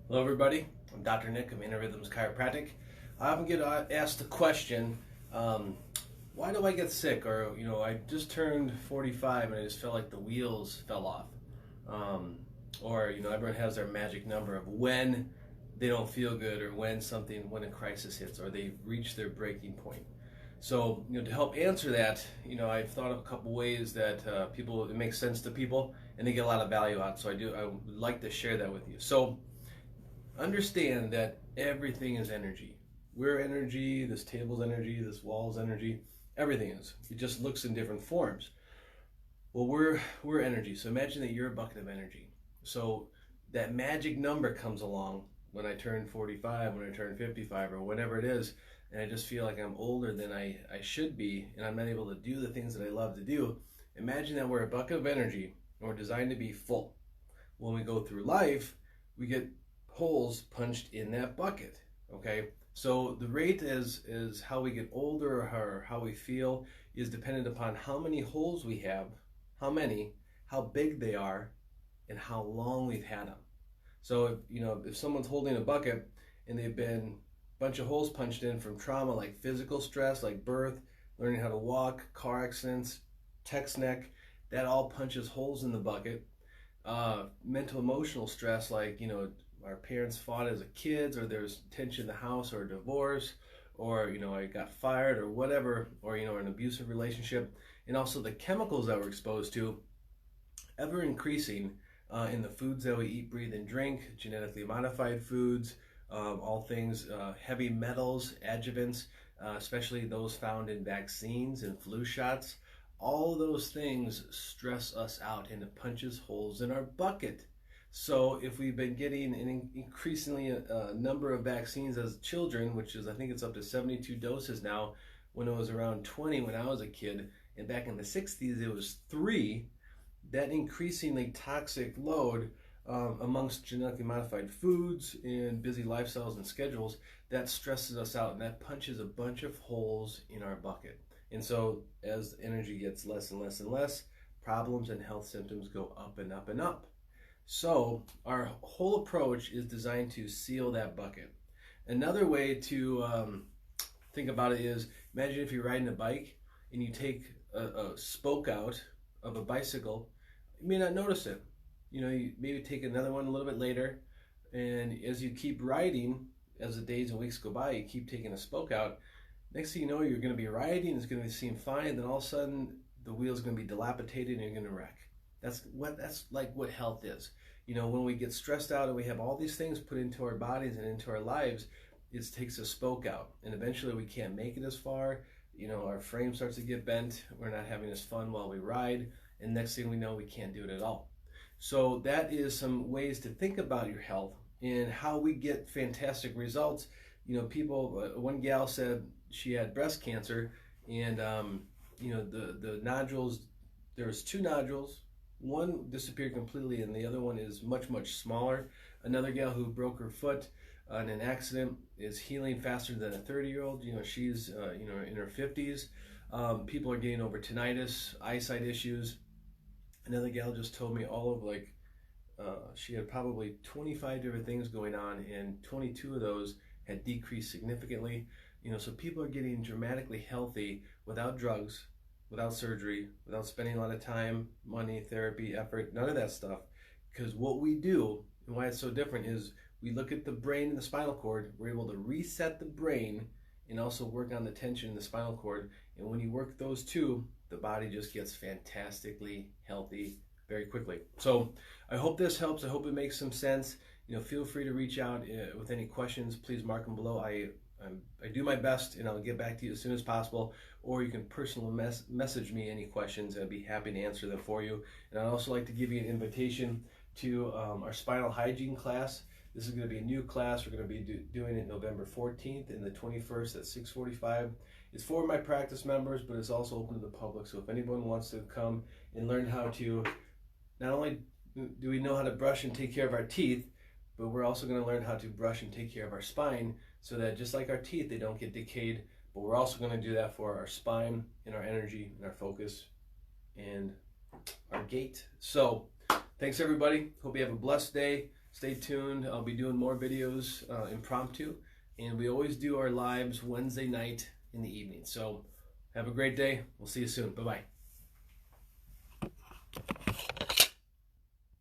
Hello everybody, I'm Dr. Nick of Inner Rhythms Chiropractic. I often get asked the question, why do I get sick? Or, I just turned 45 and I just felt like the wheels fell off. Or, everyone has their magic number of when they don't feel good or when a crisis hits or they reach their breaking point. So, to help answer that, I've thought of a couple ways that it makes sense to people and they get a lot of value out. So I would like to share that with you. So, understand that everything is energy. We're energy, this table's energy, this wall's energy, everything is. It just looks in different forms. Well, we're energy. So imagine that you're a bucket of energy. So that magic number comes along when I turn 45, when I turn 55, or whatever it is, and I just feel like I'm older than I should be, and I'm not able to do the things that I love to do. Imagine that we're a bucket of energy, and we're designed to be full. When we go through life, we get holes punched in that bucket. Okay, so the rate is how we get older or how we feel is dependent upon how many holes we have, how big they are, and how long we've had them. So if someone's holding a bucket and they've been a bunch of holes punched in from trauma, like physical stress, like birth, learning how to walk, car accidents, text neck, that all punches holes in the bucket. Mental emotional stress, like our parents fought as a kids, or there's tension in the house, or a divorce, or I got fired, or whatever, or an abusive relationship, and also the chemicals that we're exposed to, ever increasing in the foods that we eat, breathe, and drink, genetically modified foods, all things, heavy metals, adjuvants, especially those found in vaccines and flu shots. All of those things stress us out and it punches holes in our bucket. So if we've been getting an increasingly number of vaccines as children, which is I think it's up to 72 doses now, when it was around 20 when I was a kid, and back in the 60s it was 3, that increasingly toxic load amongst genetically modified foods and busy lifestyles and schedules, that stresses us out and that punches a bunch of holes in our bucket. And so as energy gets less and less and less, problems and health symptoms go up and up and up. So our whole approach is designed to seal that bucket. Another way to think about it is, imagine if you're riding a bike and you take a spoke out of a bicycle. You may not notice it. You maybe take another one a little bit later, and as you keep riding, as the days and weeks go by, you keep taking a spoke out. Next thing you know, you're going to be riding, it's going to seem fine, then all of a sudden the wheel's going to be dilapidated and you're going to wreck. That's like what health is. When we get stressed out and we have all these things put into our bodies and into our lives, it takes a spoke out, and eventually we can't make it as far. Our frame starts to get bent, we're not having as fun while we ride, and next thing we know, we can't do it at all. So that is some ways to think about your health and how we get fantastic results. People, one gal said she had breast cancer, and the nodules, there was 2 nodules. One disappeared completely and the other one is much, much smaller. Another gal who broke her foot in an accident is healing faster than a 30-year-old. She's in her 50s. People are getting over tinnitus, eyesight issues. Another gal just told me she had probably 25 different things going on, and 22 of those had decreased significantly. So people are getting dramatically healthy without drugs, without surgery, without spending a lot of time, money, therapy, effort, none of that stuff. Because what we do, and why it's so different, is we look at the brain and the spinal cord, we're able to reset the brain and also work on the tension in the spinal cord. And when you work those two, the body just gets fantastically healthy very quickly. So I hope this helps. I hope it makes some sense. Feel free to reach out with any questions. Please mark them below. I do my best, and I'll get back to you as soon as possible. Or you can personally message me any questions. I'd be happy to answer them for you. And I'd also like to give you an invitation to our spinal hygiene class. This is going to be a new class. We're going to be doing it November 14th and the 21st at 6:45. It's for my practice members, but it's also open to the public. So if anyone wants to come and learn how to, not only do we know how to brush and take care of our teeth, but we're also going to learn how to brush and take care of our spine, so that just like our teeth, they don't get decayed, but we're also going to do that for our spine and our energy and our focus and our gait. So thanks everybody. Hope you have a blessed day. Stay tuned. I'll be doing more videos impromptu, and we always do our lives Wednesday night in the evening. So have a great day. We'll see you soon. Bye-bye.